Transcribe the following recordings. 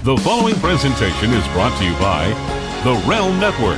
The following presentation is brought to you by the Realm Network.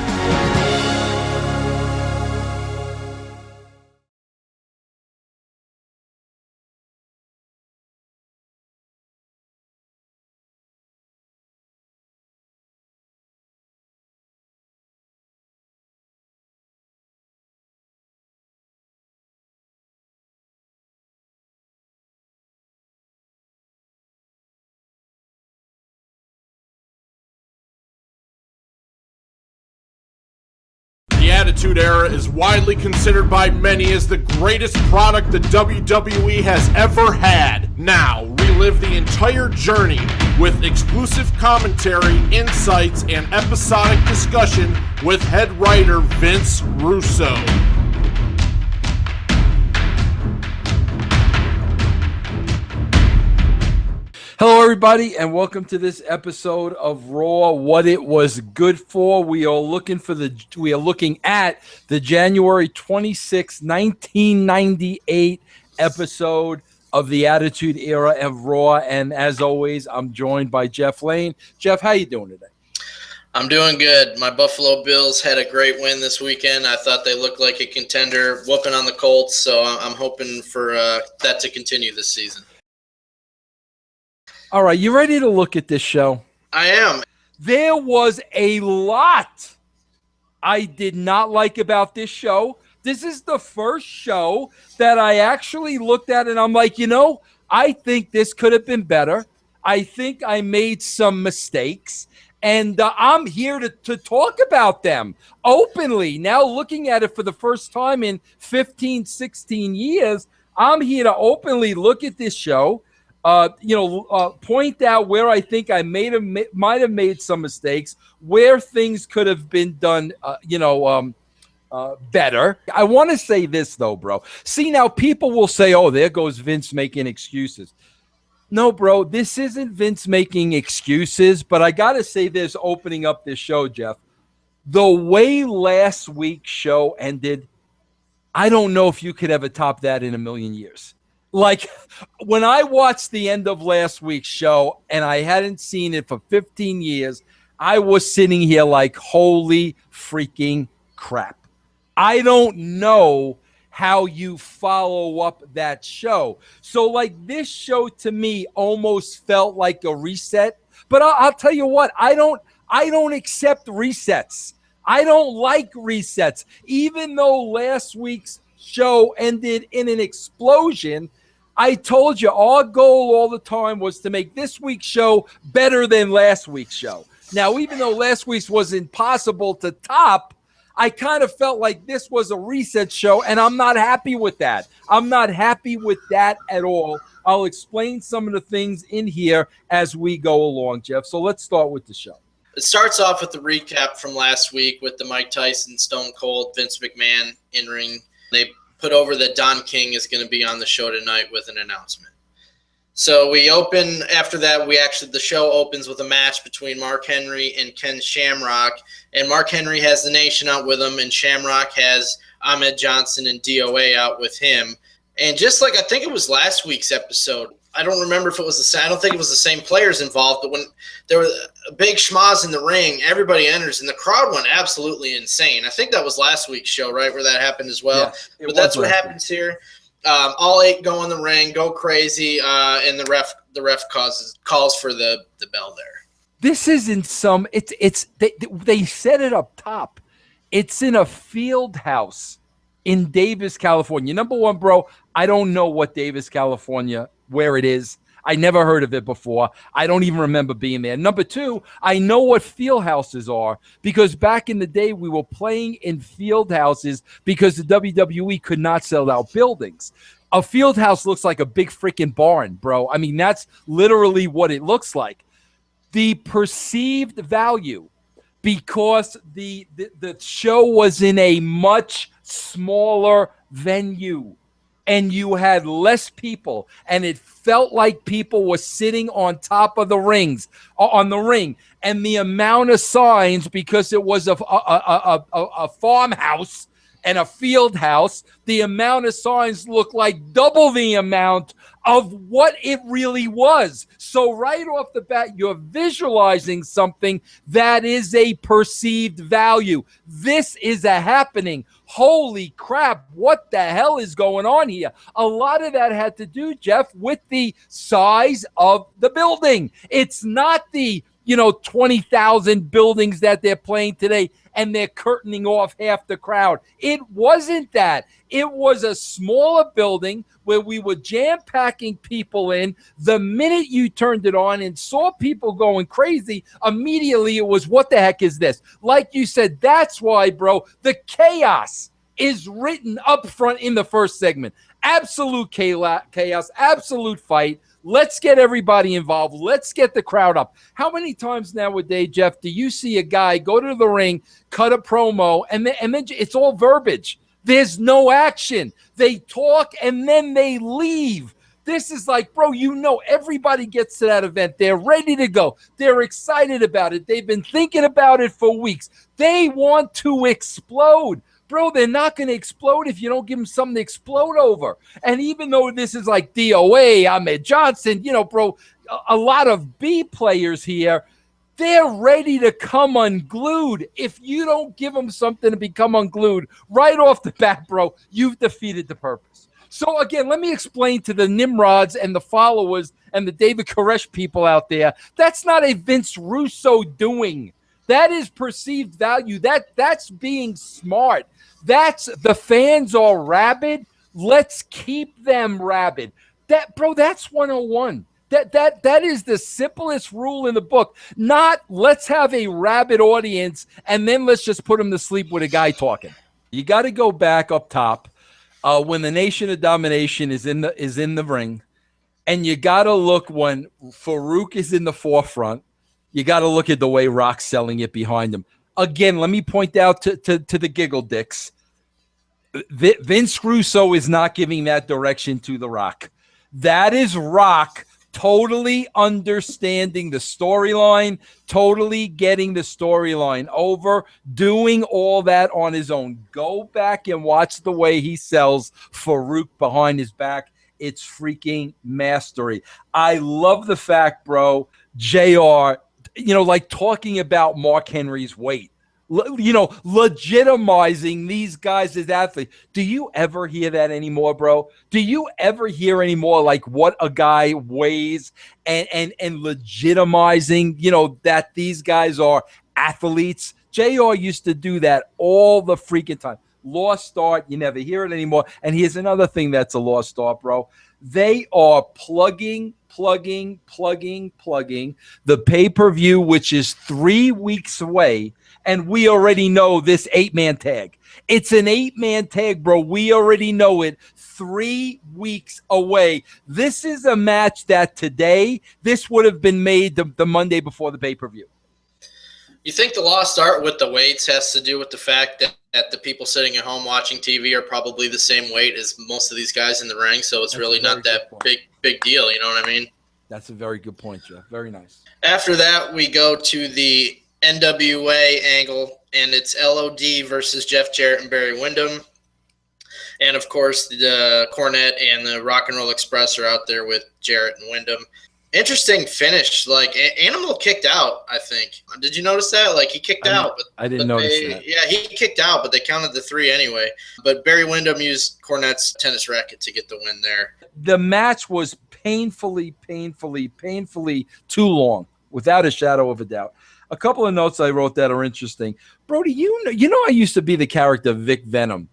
The Attitude Era is widely considered by many as the greatest product the WWE has ever had. Now, relive the entire journey with exclusive commentary, insights, and episodic discussion with head writer Vince Russo. Hello, everybody, and welcome to this episode of Raw. What it was good for. We are looking at the January 26, 1998 episode of the Attitude Era of Raw. And as always, I'm joined by Jeff Lane. Jeff, how you doing today? I'm doing good. My Buffalo Bills had a great win this weekend. I thought they looked like a contender, whooping on the Colts. So I'm hoping for that to continue this season. All right, you ready to look at this show? I am. There was a lot I did not like about this show. This is the first show that I actually looked at and I'm like, I think this could have been better. I think I made some mistakes. And I'm here to talk about them openly. Now looking at it for the first time in 15, 16 years, I'm here to openly look at this show. Point out where I think I might have made some mistakes, where things could have been done, better. I want to say this, though, bro. See, now people will say, oh, there goes Vince making excuses. No, bro, this isn't Vince making excuses, but I got to say this opening up this show, Jeff. The way last week's show ended, I don't know if you could ever top that in a million years. Like, when I watched the end of last week's show and I hadn't seen it for 15 years, I was sitting here like, holy freaking crap. I don't know how you follow up that show. So, like, this show to me almost felt like a reset. But I'll tell you what, I don't accept resets. I don't like resets. Even though last week's show ended in an explosion, I told you our goal all the time was to make this week's show better than last week's show. Now, even though last week's was impossible to top, I kind of felt like this was a reset show, and I'm not happy with that. I'm not happy with that at all. I'll explain some of the things in here as we go along, Jeff. So let's start with the show. It starts off with the recap from last week with the Mike Tyson, Stone Cold, Vince McMahon in ring. They put over that Don King is going to be on the show tonight with an announcement. So we open after that. The show opens with a match between Mark Henry and Ken Shamrock, and Mark Henry has the Nation out with him, and Shamrock has Ahmed Johnson and DOA out with him. And just like I think it was last week's episode, I don't remember if it was I don't think it was the same players involved, but when there were a big schmoz in the ring, everybody enters, and the crowd went absolutely insane. I think that was last week's show, right, where that happened as well. Yeah, but that's what happens here. All 8 go in the ring, go crazy, and the ref calls for the bell there. This isn't some. They set it up top. It's in a field house in Davis, California. Number one, bro, I don't know what Davis, California, where it is. I never heard of it before. I don't even remember being there. Number two, I know what field houses are because back in the day we were playing in field houses because the WWE could not sell out buildings. A field house looks like a big freaking barn, bro. I mean, that's literally what it looks like. The perceived value, because the show was in a much smaller venue and you had less people, and it felt like people were sitting on top of the rings, on the ring, and the amount of signs, because it was a farmhouse, and a field house, the amount of signs look like double the amount of what it really was. So right off the bat, you're visualizing something that is a perceived value. This is a happening. Holy crap, what the hell is going on here? A lot of that had to do, Jeff, with the size of the building. It's not the 20,000 buildings that they're playing today and they're curtaining off half the crowd. It wasn't that. It was a smaller building where we were jam-packing people in. The minute you turned it on and saw people going crazy, immediately it was, what the heck is this? Like you said, that's why, bro, the chaos is written up front in the first segment. Absolute chaos, absolute fight. Let's get everybody involved. Let's get the crowd up. How many times nowadays, Jeff, do you see a guy go to the ring, cut a promo, and then it's all verbiage? There's no action. They talk, and then they leave. This is like, bro, everybody gets to that event. They're ready to go. They're excited about it. They've been thinking about it for weeks. They want to explode. Bro, they're not going to explode if you don't give them something to explode over. And even though this is like DOA, Ahmed Johnson, bro, a lot of B players here, they're ready to come unglued. If you don't give them something to become unglued right off the bat, bro, you've defeated the purpose. So again, let me explain to the Nimrods and the followers and the David Koresh people out there, that's not a Vince Russo doing. That is perceived value. That's being smart. That's the fans are rabid. Let's keep them rabid. That's 101. That is the simplest rule in the book. Not let's have a rabid audience and then let's just put them to sleep with a guy talking. You got to go back up top when the Nation of Domination is in the ring, and you got to look when Farouk is in the forefront. You got to look at the way Rock's selling it behind him. Again, let me point out to the giggle dicks. Vince Russo is not giving that direction to The Rock. That is Rock totally understanding the storyline, totally getting the storyline over, doing all that on his own. Go back and watch the way he sells Farouk behind his back. It's freaking mastery. I love the fact, bro, JR, like talking about Mark Henry's weight, legitimizing these guys as athletes. Do you ever hear that anymore, bro? Do you ever hear anymore like what a guy weighs and legitimizing, that these guys are athletes? JR used to do that all the freaking time. Lost art. You never hear it anymore. And here's another thing that's a lost art, bro. They are plugging the pay-per-view, which is 3 weeks away. And we already know this 8-man tag. It's an 8-man tag, bro. We already know it. 3 weeks away. This is a match that today, this would have been made the Monday before the pay-per-view. You think the lost art with the weights has to do with the fact that the people sitting at home watching TV are probably the same weight as most of these guys in the ring, so it's really not that big deal, you know what I mean? That's a very good point, Jeff. Very nice. After that, we go to the NWA angle, and it's LOD versus Jeff Jarrett and Barry Windham. And, of course, the Cornette and the Rock and Roll Express are out there with Jarrett and Windham. Interesting finish. Like, Animal kicked out, I think. Did you notice that? Like, he kicked out. But I didn't notice that. Yeah, he kicked out, but they counted the 3 anyway. But Barry Windham used Cornette's tennis racket to get the win there. The match was painfully too long, without a shadow of a doubt. A couple of notes I wrote that are interesting. Brody, you know I used to be the character Vic Venom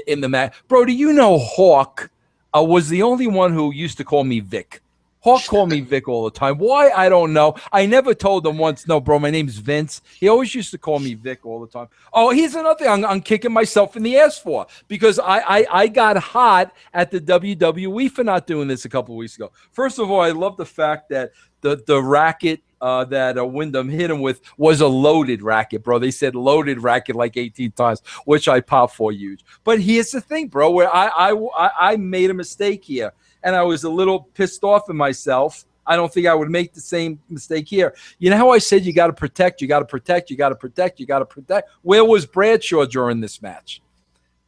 in the match. Brody, Hawk was the only one who used to call me Vic. Hawk called me Vic all the time. Why? I don't know. I never told him once, no, bro, my name's Vince. He always used to call me Vic all the time. Oh, here's another thing I'm kicking myself in the ass for, because I got hot at the WWE for not doing this a couple of weeks ago. First of all, I love the fact that the racket that Windham hit him with was a loaded racket, bro. They said loaded racket like 18 times, which I popped for huge. But here's the thing, bro, where I made a mistake here. And I was a little pissed off at myself. I don't think I would make the same mistake here. You know how I said you got to protect, you got to protect, you got to protect, you got to protect? Where was Bradshaw during this match?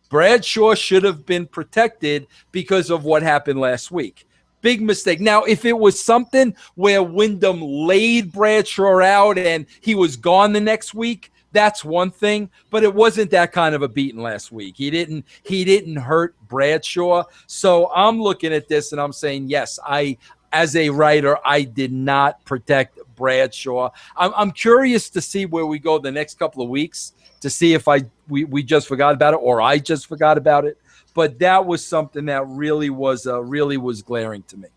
Bradshaw should have been protected because of what happened last week. Big mistake. Now, if it was something where Windham laid Bradshaw out and he was gone the next week, that's one thing, but it wasn't that kind of a beating last week. He didn't hurt Bradshaw. So I'm looking at this and I'm saying, yes, as a writer, I did not protect Bradshaw. I'm curious to see where we go the next couple of weeks to see if we just forgot about it or I just forgot about it. But that was something that really was glaring to me.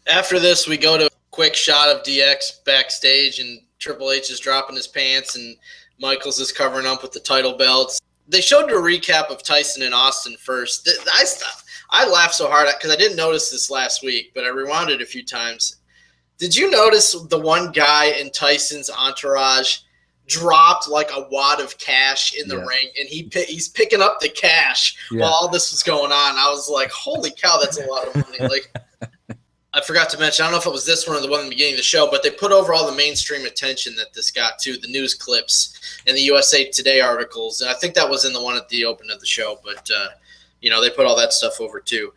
After this, we go to a quick shot of DX backstage, and Triple H is dropping his pants, and Michaels is covering up with the title belts. They showed a recap of Tyson and Austin first. I laughed so hard because I didn't notice this last week, but I rewound it a few times. Did you notice the one guy in Tyson's entourage dropped like a wad of cash in the ring, and he's picking up the cash while all this was going on? I was like, holy cow, that's a lot of money. Like, I forgot to mention, I don't know if it was this one or the one in the beginning of the show, but they put over all the mainstream attention that this got to, the news clips and the USA Today articles. And I think that was in the one at the open of the show, but, they put all that stuff over too.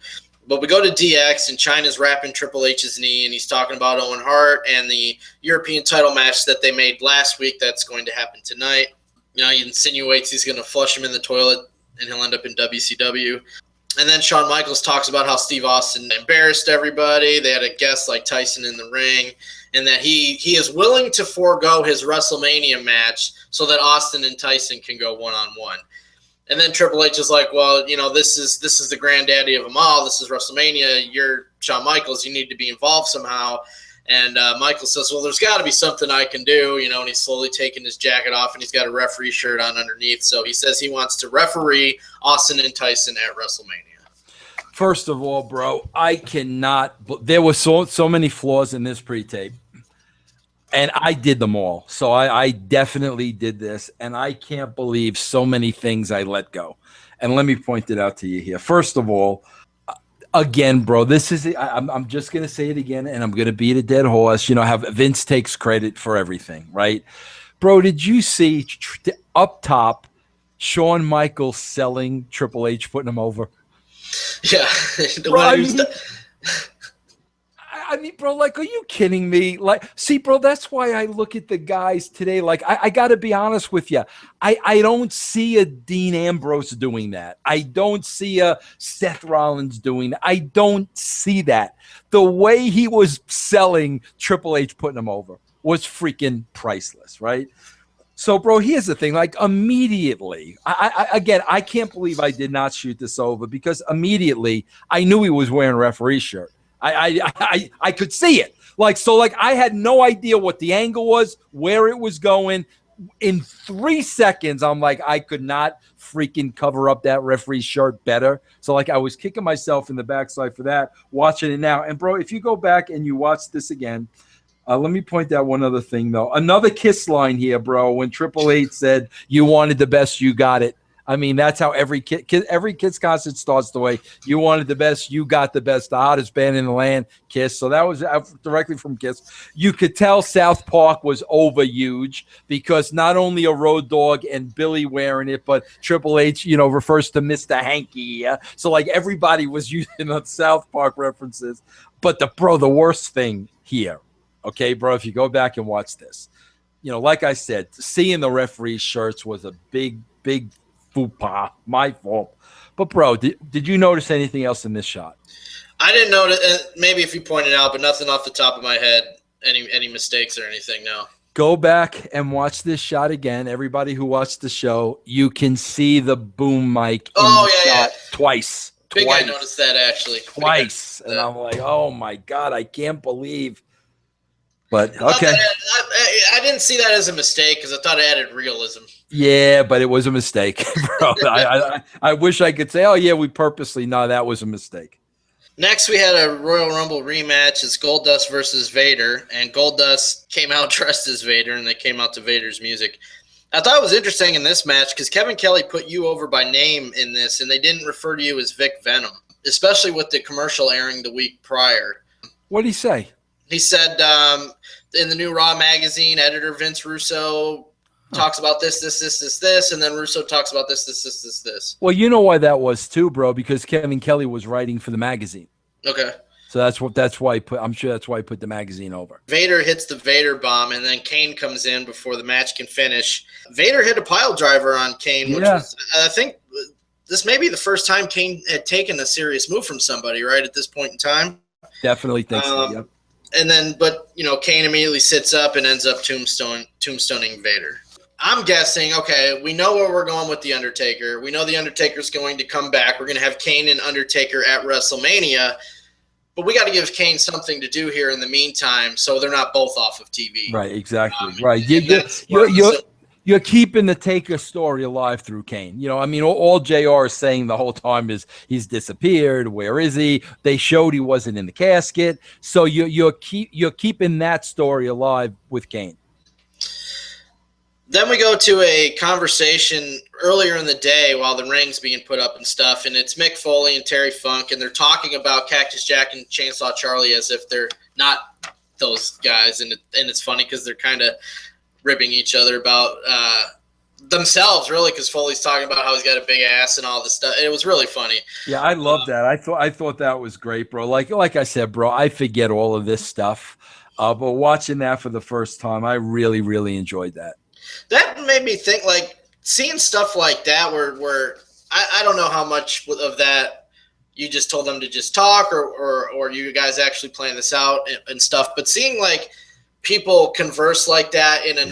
But we go to DX, and Chyna's wrapping Triple H's knee, and he's talking about Owen Hart and the European title match that they made last week that's going to happen tonight. He insinuates he's going to flush him in the toilet, and he'll end up in WCW. And then Shawn Michaels talks about how Steve Austin embarrassed everybody. They had a guest like Tyson in the ring, and that he is willing to forego his WrestleMania match so that Austin and Tyson can go one-on-one. And then Triple H is like, well, this is the granddaddy of them all. This is WrestleMania. You're Shawn Michaels. You need to be involved somehow. And Michael says, well, there's got to be something I can do, and he's slowly taking his jacket off, and he's got a referee shirt on underneath. So he says he wants to referee Austin and Tyson at WrestleMania. First of all, bro, I cannot – there were so many flaws in this pre-tape, and I did them all. So I definitely did this, and I can't believe so many things I let go. And let me point it out to you here. First of all, again, bro, this is – I'm just going to say it again, and I'm going to beat a dead horse. Have Vince takes credit for everything, right? Bro, did you see up top Shawn Michaels selling Triple H, putting him over? Yeah. I mean, bro, like, are you kidding me? Like, see, bro, that's why I look at the guys today. Like, I got to be honest with you. I don't see a Dean Ambrose doing that. I don't see a Seth Rollins doing that. I don't see that. The way he was selling Triple H, putting him over, was freaking priceless, right? So, bro, here's the thing. Like, immediately, I can't believe I did not shoot this over because immediately I knew he was wearing a referee shirt. I could see it. I had no idea what the angle was, where it was going. In 3 seconds, I'm like, I could not freaking cover up that referee shirt better. So, I was kicking myself in the backside for that, watching it now. And, bro, if you go back and you watch this again, let me point out one other thing, though. Another Kiss line here, bro, when Triple H said, you wanted the best, you got it. I mean, that's how every Kiss concert starts the way. You wanted the best, you got the best, the hottest band in the land, Kiss. So that was directly from Kiss. You could tell South Park was over huge because not only a Road Dogg and Billy wearing it, but Triple H, refers to Mr. Hanky. So, everybody was using the South Park references. But the worst thing here, okay, bro, if you go back and watch this, like I said, seeing the referee shirts was a big faux pas, my fault. But, bro, did you notice anything else in this shot? I didn't notice. Maybe if you pointed out, but nothing off the top of my head. Any mistakes or anything? No. Go back and watch this shot again. Everybody who watched the show, you can see the boom mic in the shot twice. Big guy noticed that actually. Twice. And I'm like, oh my God, I can't believe. But okay. I didn't see that as a mistake because I thought it added realism. Yeah, but it was a mistake, bro. I wish I could say, oh yeah, we purposely. No, that was a mistake. Next, we had a Royal Rumble rematch. It's Goldust versus Vader, and Goldust came out dressed as Vader, and they came out to Vader's music. I thought it was interesting in this match because Kevin Kelly put you over by name in this, and they didn't refer to you as Vic Venom, especially with the commercial airing the week prior. What did he say? He said in the new Raw magazine, editor Vince Russo talks about this, and then Russo talks about this. Well, you know why that was too, bro, because Kevin Kelly was writing for the magazine. Okay. So I'm sure that's why he put the magazine over. Vader hits the Vader bomb, and then Kane comes in before the match can finish. Vader hit a pile driver on Kane, which was, I think this may be the first time Kane had taken a serious move from somebody, right, at this point in time. Definitely think so, yep. And then, but, Kane immediately sits up and ends up tombstoning Vader. I'm guessing, okay, we know where we're going with The Undertaker. We know The Undertaker's going to come back. We're going to have Kane and Undertaker at WrestleMania. But we got to give Kane something to do here in the meantime, so they're not both off of TV. Right, exactly. Right. You're keeping the Taker story alive through Kane. All JR is saying the whole time is he's disappeared. Where is he? They showed he wasn't in the casket. So you're keeping that story alive with Kane. Then we go to a conversation earlier in the day while the ring's being put up and stuff, and it's Mick Foley and Terry Funk, and they're talking about Cactus Jack and Chainsaw Charlie as if they're not those guys, and it's funny because they're kind of ribbing each other about themselves, really, because Foley's talking about how he's got a big ass and all this stuff. It was really funny. Yeah, I love that. I thought that was great, bro. Like I said, bro, I forget all of this stuff, but watching that for the first time, I really, really enjoyed that. That made me think, like, seeing stuff like that where I don't know how much of that you just told them to just talk or you guys actually plan this out and stuff. But seeing, like, people converse like that in a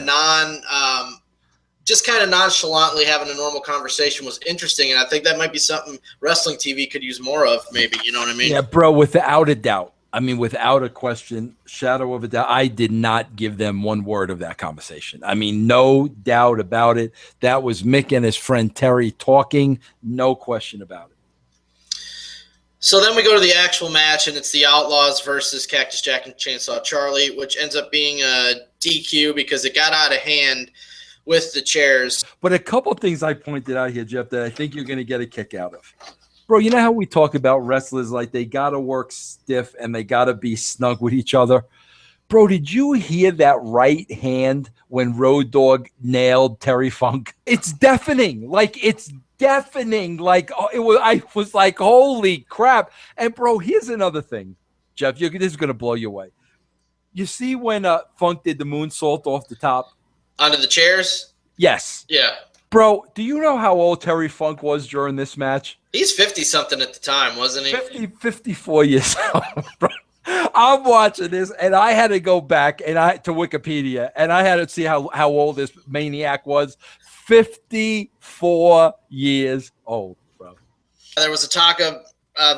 just kind of nonchalantly having a normal conversation was interesting. And I think that might be something wrestling TV could use more of, maybe. You know what I mean? Yeah, bro, without a doubt. I mean, without a question, shadow of a doubt, I did not give them one word of that conversation. I mean, no doubt about it. That was Mick and his friend Terry talking. No question about it. So then we go to the actual match, and it's the Outlaws versus Cactus Jack and Chainsaw Charlie, which ends up being a DQ because it got out of hand with the chairs. But a couple of things I pointed out here, Jeff, that I think you're going to get a kick out of. Bro, you know how we talk about wrestlers like they got to work stiff and they got to be snug with each other? Bro, did you hear that right hand when Road Dogg nailed Terry Funk? It's deafening. Like, it's deafening. Like, I was like, holy crap. And, bro, here's another thing, Jeff. This is going to blow you away. You see when Funk did the moonsault off the top? Onto the chairs? Yes. Yeah. Bro, do you know how old Terry Funk was during this match? He's 50-something at the time, wasn't he? 54 years old, bro. I'm watching this, and I had to go back to Wikipedia, and I had to see how old this maniac was. 54 years old, bro. There was a Taka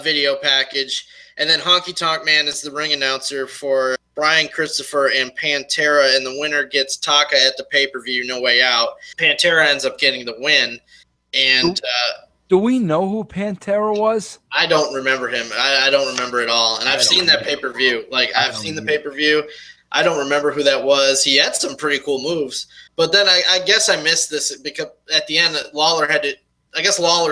video package, and then Honky Tonk Man is the ring announcer for Brian Christopher and Pantera, and the winner gets Taka at the pay-per-view, No Way Out. Pantera ends up getting the win, and do we know who Pantera was? I don't remember him. I don't remember at all, and I've seen that pay-per-view. Like, I've seen the pay-per-view. I don't remember who that was. He had some pretty cool moves, but then I guess I missed this because at the end, Lawler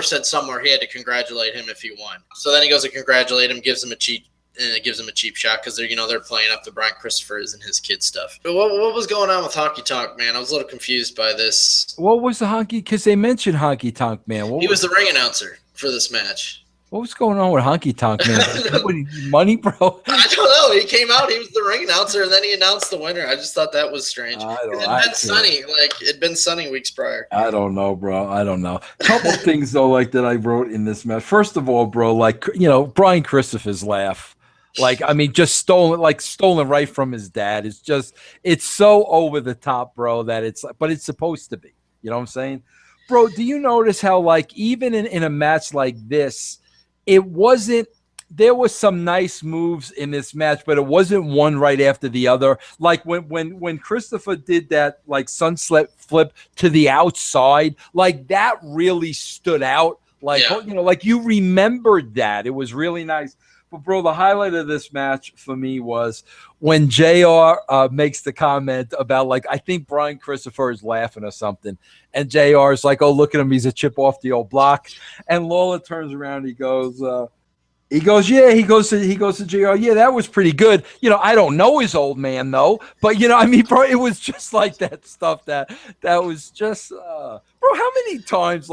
said somewhere he had to congratulate him if he won. So then he goes to congratulate him, gives him a cheap shot because they're playing up the Brian Christopher's and his kid stuff. But what was going on with Honky Tonk Man? I was a little confused by this. What was the Honky? Because they mentioned Honky Tonk Man. He was the ring announcer for this match. What was going on with Honky Tonk Man? Money, bro? I don't know. He came out, he was the ring announcer, and then he announced the winner. I just thought that was strange. It'd been sunny weeks prior. I don't know, bro. I don't know. A couple things, though, like that I wrote in this match. First of all, bro, Brian Christopher's laugh. Like, I mean, just stolen right from his dad. It's so over the top, bro, but it's supposed to be. You know what I'm saying? Bro, do you notice how, like, even in a match like this, there was some nice moves in this match, but it wasn't one right after the other. Like when Christopher did that, like, sunset flip to the outside, like, that really stood out. Like, like you remembered that. It was really nice. But, bro, the highlight of this match for me was when JR makes the comment about, like, I think Brian Christopher is laughing or something. And JR is like, oh, look at him. He's a chip off the old block. And Lawler turns around. He goes, He goes, yeah, he goes to JR. Yeah, that was pretty good. I don't know his old man though, but I mean, bro, it was just like that stuff that was just, bro, how many times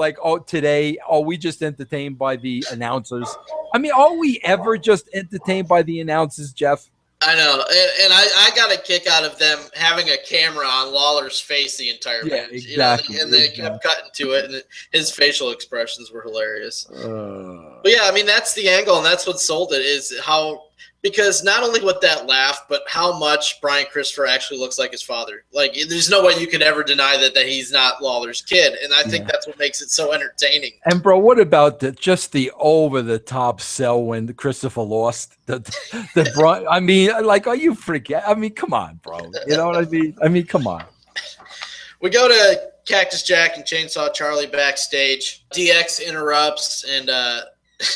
today are we just entertained by the announcers? I mean, are we ever just entertained by the announcers, Jeff? I know, and I got a kick out of them having a camera on Lawler's face the entire match. Exactly. And they kept cutting to it, and his facial expressions were hilarious. But yeah, I mean, that's the angle, and that's what sold it, is how, because not only with that laugh, but how much Brian Christopher actually looks like his father. Like, there's no way you could ever deny that he's not Lawler's kid, and I think that's what makes it so entertaining. And bro, what about just the over-the-top sell when Christopher lost? I mean, are you freaking? I mean, come on, bro. You know what I mean? I mean, come on. We go to Cactus Jack and Chainsaw Charlie backstage. DX interrupts, and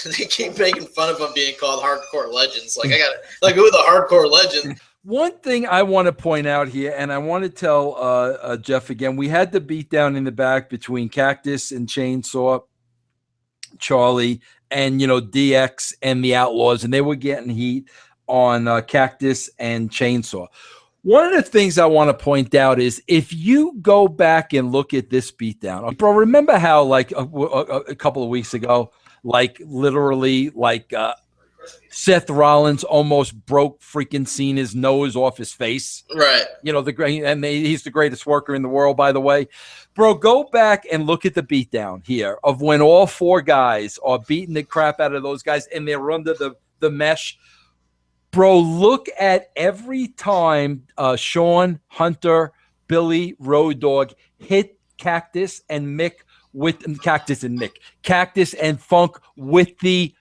they keep making fun of him being called hardcore legends. Like, who are the hardcore legends? One thing I want to point out here, and I want to tell Jeff again, we had the beatdown in the back between Cactus and Chainsaw Charlie and, DX and the Outlaws, and they were getting heat on Cactus and Chainsaw. One of the things I want to point out is if you go back and look at this beatdown, bro, remember how a couple of weeks ago, literally Seth Rollins almost broke freaking Cena's nose off his face. Right. He's the greatest worker in the world, by the way. Bro, go back and look at the beatdown here of when all four guys are beating the crap out of those guys and they're under the mesh. Bro, look at every time Sean, Hunter, Billy, Road Dogg hit Cactus and Mick with Cactus and Funk with the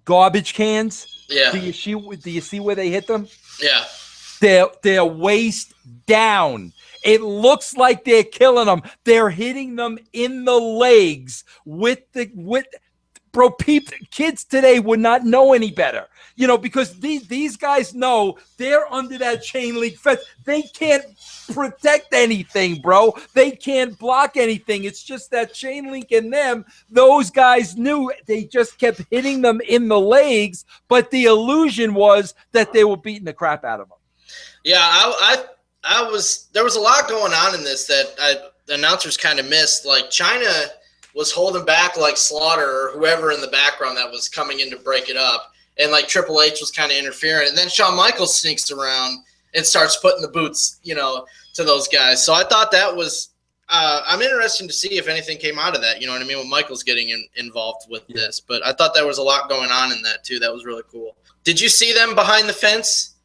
garbage cans. Yeah. Do you see where they hit them? Yeah. They're waist down. It looks like they're killing them. They're hitting them in the legs with bro, kids today would not know any better. Because these guys know they're under that chain link fence. They can't protect anything, bro. They can't block anything. It's just that chain link in them. Those guys knew. They just kept hitting them in the legs, but the illusion was that they were beating the crap out of them. Yeah, there was a lot going on in this that the announcers kind of missed. Like, China was holding back Slaughter or whoever in the background that was coming in to break it up. And Triple H was kind of interfering. And then Shawn Michaels sneaks around and starts putting the boots, to those guys. So I thought that was I'm interested to see if anything came out of that. You know what I mean? With Michaels getting involved with this. But I thought there was a lot going on in that too. That was really cool. Did you see them behind the fence?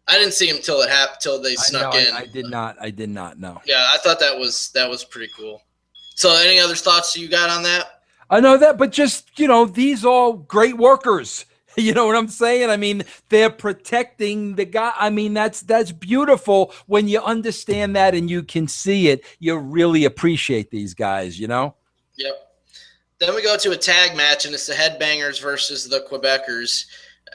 I didn't see them till it happened, till they snuck in. I did not know. Yeah, I thought that was pretty cool. So any other thoughts you got on that? I know that, but just, these are great workers. You know what I'm saying? I mean, they're protecting the guy. I mean, that's beautiful when you understand that and you can see it. You really appreciate these guys, Yep. Then we go to a tag match, and it's the Headbangers versus the Quebecers.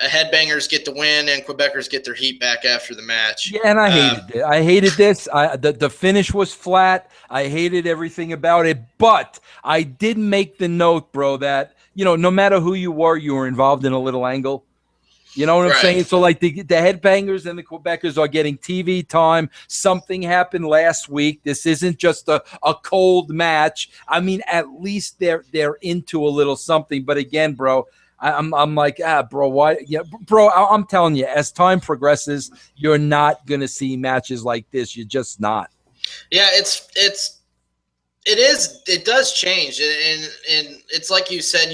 Headbangers get the win, and Quebecers get their heat back after the match. Yeah, and I hated it. I hated this. The finish was flat. I hated everything about it, but I did make the note, bro, that no matter who you were involved in a little angle. You know what I'm saying? So the Headbangers and the Quebecers are getting TV time. Something happened last week. This isn't just a cold match. I mean, at least they're into a little something. But again, bro, I'm like, bro, why? Yeah, bro, I'm telling you, as time progresses, you're not gonna see matches like this. You're just not. Yeah, it does change, and it's like you said,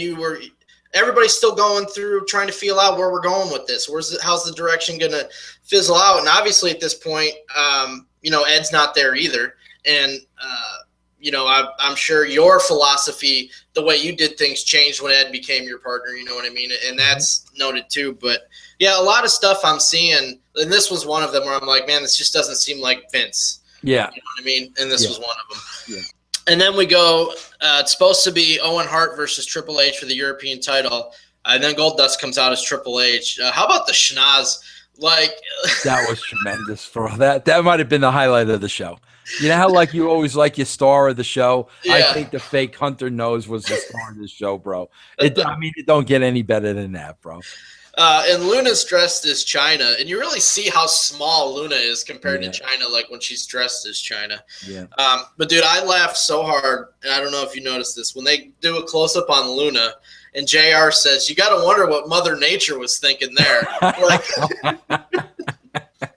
everybody's still going through trying to feel out where we're going with this. How's the direction gonna fizzle out? And obviously at this point, Ed's not there either, and I'm sure your philosophy, the way you did things, changed when Ed became your partner. You know what I mean? And that's noted too. But yeah, a lot of stuff I'm seeing, and this was one of them where I'm like, man, this just doesn't seem like Vince. Yeah. You know what I mean? And this was one of them. Yeah. And then we go, it's supposed to be Owen Hart versus Triple H for the European title. And then Goldust comes out as Triple H. How about the schnoz Like that was tremendous, bro. That might have been the highlight of the show. You know how like you always like your star of the show? Yeah. I think the fake Hunter Nose was the star of the show, bro. It don't get any better than that, bro. And Luna's dressed as China, and you really see how small Luna is compared to China, like when she's dressed as China. Yeah. But dude, I laughed so hard, and I don't know if you noticed this, when they do a close-up on Luna, and JR says, "You got to wonder what Mother Nature was thinking there." Like,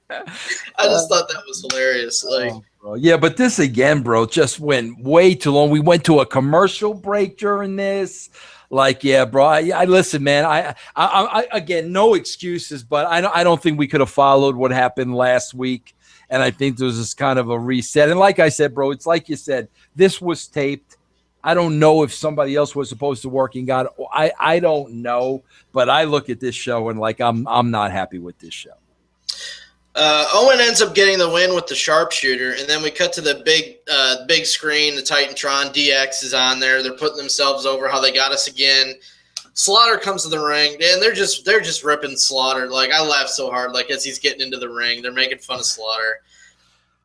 I just thought that was hilarious. Like, yeah, but this again, bro, just went way too long. We went to a commercial break during this. Like, yeah, bro. I listen, man. I again, no excuses, but I don't think we could have followed what happened last week, and I think there was this kind of a reset. And like I said, bro, it's like you said, this was taped. I don't know if somebody else was supposed to work and got. I don't know, but I look at this show and like I'm not happy with this show. Owen ends up getting the win with the sharpshooter, and then we cut to the big screen. The Titantron DX is on there. They're putting themselves over. How they got us again. Slaughter comes to the ring, and they're just ripping Slaughter. Like, I laughed so hard. Like, as he's getting into the ring, they're making fun of Slaughter.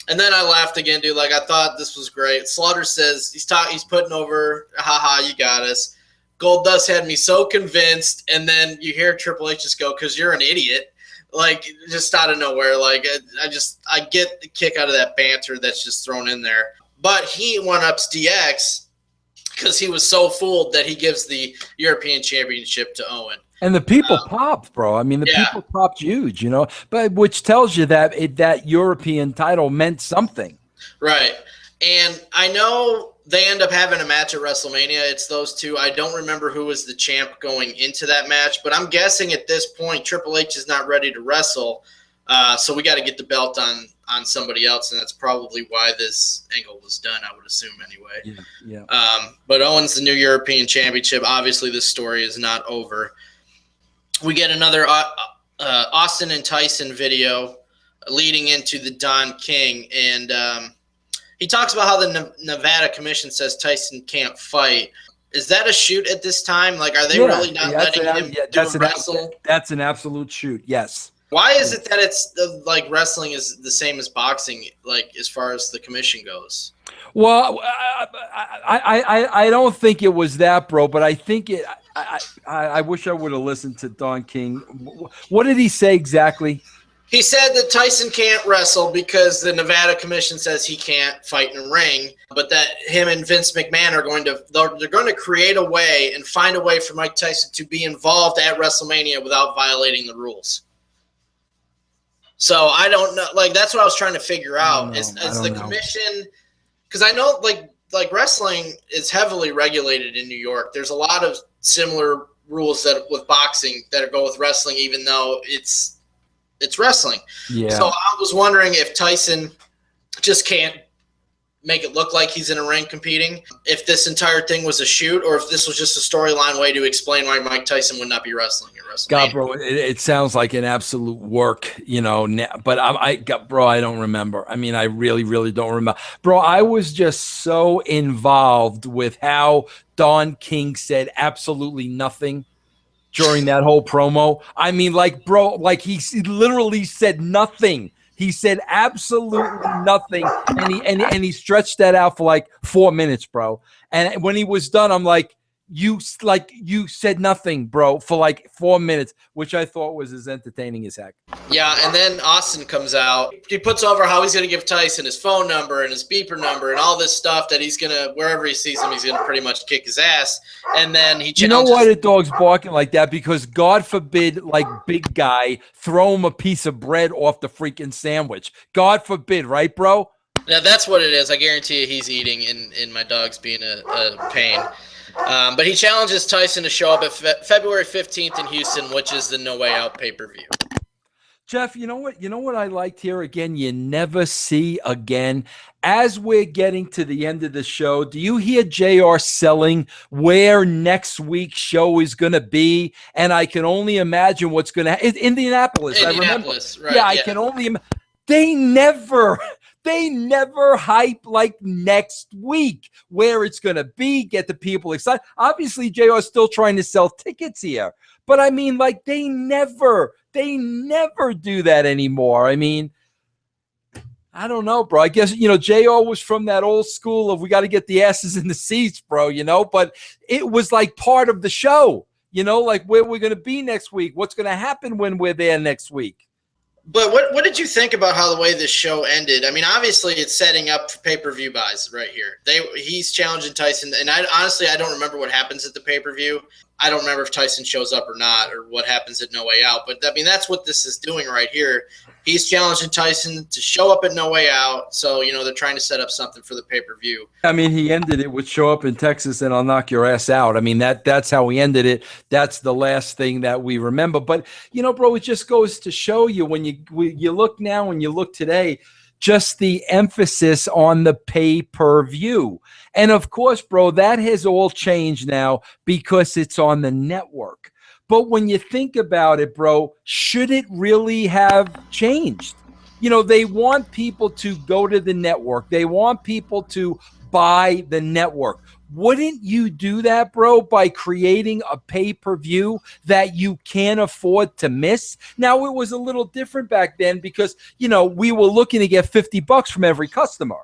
And then I laughed again, dude. Like, I thought this was great. Slaughter says he's putting over. Haha, you got us. Goldust had me so convinced, and then you hear Triple H just go, "'Cause you're an idiot." Like, just out of nowhere. Like, I get the kick out of that banter that's just thrown in there. But he one-ups DX because he was so fooled that he gives the European Championship to Owen. And the people popped, bro. I mean, the people popped huge, you know, but which tells you that that European title meant something. Right. And I know they end up having a match at WrestleMania. It's those two. I don't remember who was the champ going into that match, but I'm guessing at this point Triple H is not ready to wrestle, so we got to get the belt on somebody else, and that's probably why this angle was done, I would assume anyway. Yeah. But Owen's the new European Championship. Obviously, this story is not over. We get another Austin and Tyson video leading into the Don King, and he talks about how the Nevada Commission says Tyson can't fight. Is that a shoot at this time? Like, are they really not letting him wrestle? That's an absolute shoot, yes. Why is it that it's like wrestling is the same as boxing, like as far as the commission goes? Well, I don't think it was that, bro, but I think it I wish I would have listened to Don King. What did he say exactly? He said that Tyson can't wrestle because the Nevada Commission says he can't fight in a ring, but that him and Vince McMahon are going to create a way and find a way for Mike Tyson to be involved at WrestleMania without violating the rules. So I don't know. Like, that's what I was trying to figure out is the commission, because I know like wrestling is heavily regulated in New York. There's a lot of similar rules that with boxing that go with wrestling, even though it's wrestling. Yeah. So I was wondering if Tyson just can't make it look like he's in a ring competing, if this entire thing was a shoot, or if this was just a storyline way to explain why Mike Tyson would not be wrestling at WrestleMania. God, bro, it sounds like an absolute work, you know, but I don't remember. I mean, I really, really don't remember. Bro, I was just so involved with how Don King said absolutely nothing during that whole promo. I mean, like, bro, like he literally said nothing. He said absolutely nothing, and he stretched that out for like 4 minutes, bro. And when he was done, I'm like, you said nothing, bro, for like 4 minutes, which I thought was as entertaining as heck. Yeah, and then Austin comes out. He puts over how he's going to give Tyson his phone number and his beeper number and all this stuff that he's going to, wherever he sees him, he's going to pretty much kick his ass. And then he challenges. You know why the dog's barking like that? Because God forbid, like, big guy throw him a piece of bread off the freaking sandwich. God forbid, right, bro? Yeah, that's what it is. I guarantee you he's eating and my dog's being a pain. But he challenges Tyson to show up at February 15th in Houston, which is the No Way Out pay-per-view. Jeff, you know what I liked here again? You never see again. As we're getting to the end of the show, do you hear JR selling where next week's show is going to be? And I can only imagine what's going to happen. Indianapolis, I remember. Right, yeah, I can only They never hype like next week where it's going to be, get the people excited. Obviously, JR is still trying to sell tickets here. But I mean, like, they never They never do that anymore. I mean, I don't know, bro. I guess, JR was from that old school of we got to get the asses in the seats, bro, but it was like part of the show, like where we're going to be next week, what's going to happen when we're there next week. But what did you think about how the way this show ended? I mean, obviously it's setting up for pay-per-view buys right here. He's challenging Tyson, and I don't remember what happens at the pay-per-view. I don't remember if Tyson shows up or not, or what happens at No Way Out. But I mean, that's what this is doing right here. He's challenging Tyson to show up at No Way Out. So, they're trying to set up something for the pay-per-view. I mean, he ended it with show up in Texas and I'll knock your ass out. I mean, that's how he ended it. That's the last thing that we remember. But, bro, it just goes to show you when you look now and you look today, just the emphasis on the pay-per-view. And, of course, bro, that has all changed now because it's on the network. But when you think about it, bro, should it really have changed? They want people to go to the network. They want people to buy the network. Wouldn't you do that, bro, by creating a pay-per-view that you can't afford to miss? Now, it was a little different back then because, we were looking to get $50 from every customer.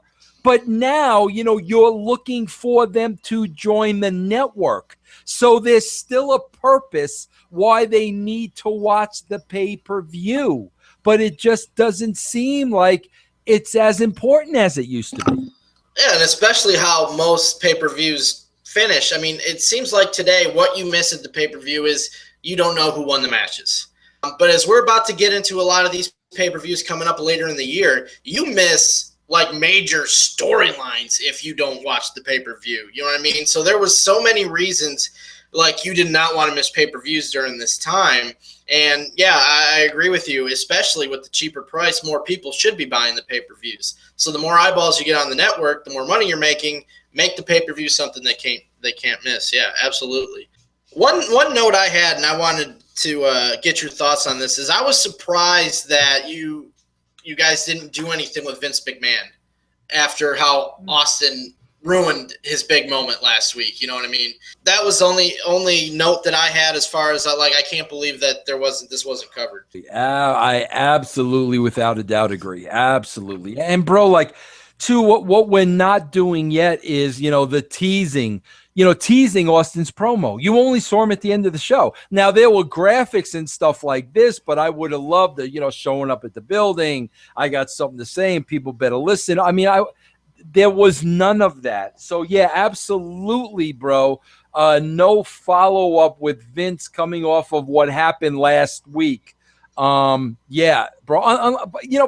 But now, you're looking for them to join the network. So there's still a purpose why they need to watch the pay-per-view. But it just doesn't seem like it's as important as it used to be. Yeah, and especially how most pay-per-views finish. I mean, it seems like today what you miss at the pay-per-view is you don't know who won the matches. But as we're about to get into a lot of these pay-per-views coming up later in the year, you miss like major storylines if you don't watch the pay-per-view. You know what I mean? So there was so many reasons like you did not want to miss pay-per-views during this time. And yeah, I agree with you, especially with the cheaper price, more people should be buying the pay-per-views. So the more eyeballs you get on the network, the more money you're making, make the pay-per-view something they can't miss. Yeah, absolutely. One note I had, and I wanted to get your thoughts on this, is I was surprised that you guys didn't do anything with Vince McMahon after how Austin ruined his big moment last week. You know what I mean? That was only note that I had as far as I can't believe that this wasn't covered. I absolutely, without a doubt, agree. Absolutely. And bro, what we're not doing yet is, the teasing Austin's promo. You only saw him at the end of the show. Now, there were graphics and stuff like this, but I would have loved the, showing up at the building. I got something to say and people better listen. I mean, there was none of that. So, yeah, absolutely, bro. No follow-up with Vince coming off of what happened last week. Yeah, bro.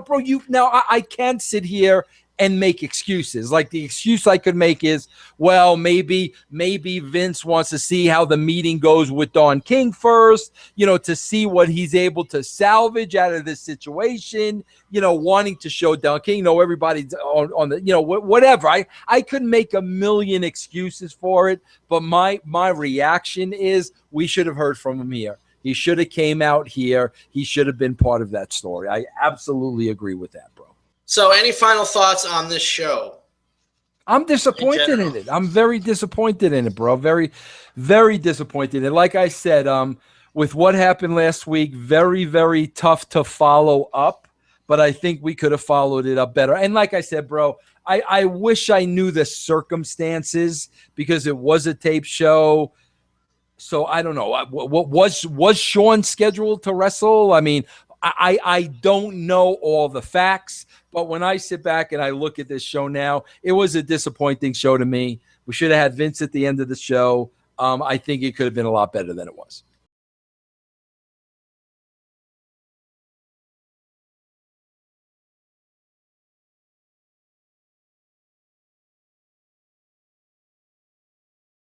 Bro, I can't sit here and make excuses. Like the excuse I could make is, well, maybe Vince wants to see how the meeting goes with Don King first, to see what he's able to salvage out of this situation, wanting to show Don King, everybody's on the, whatever. I could make a million excuses for it, but my reaction is we should have heard from him here. He should have came out here. He should have been part of that story. I absolutely agree with that, bro. So any final thoughts on this show? I'm disappointed in it. I'm very disappointed in it, bro. Very, very disappointed. And like I said, with what happened last week, very, very tough to follow up. But I think we could have followed it up better. And like I said, bro, I wish I knew the circumstances because it was a tape show. So I don't know. What was Sean scheduled to wrestle? I mean, I don't know all the facts. But when I sit back and I look at this show now, it was a disappointing show to me. We should have had Vince at the end of the show. I think it could have been a lot better than it was.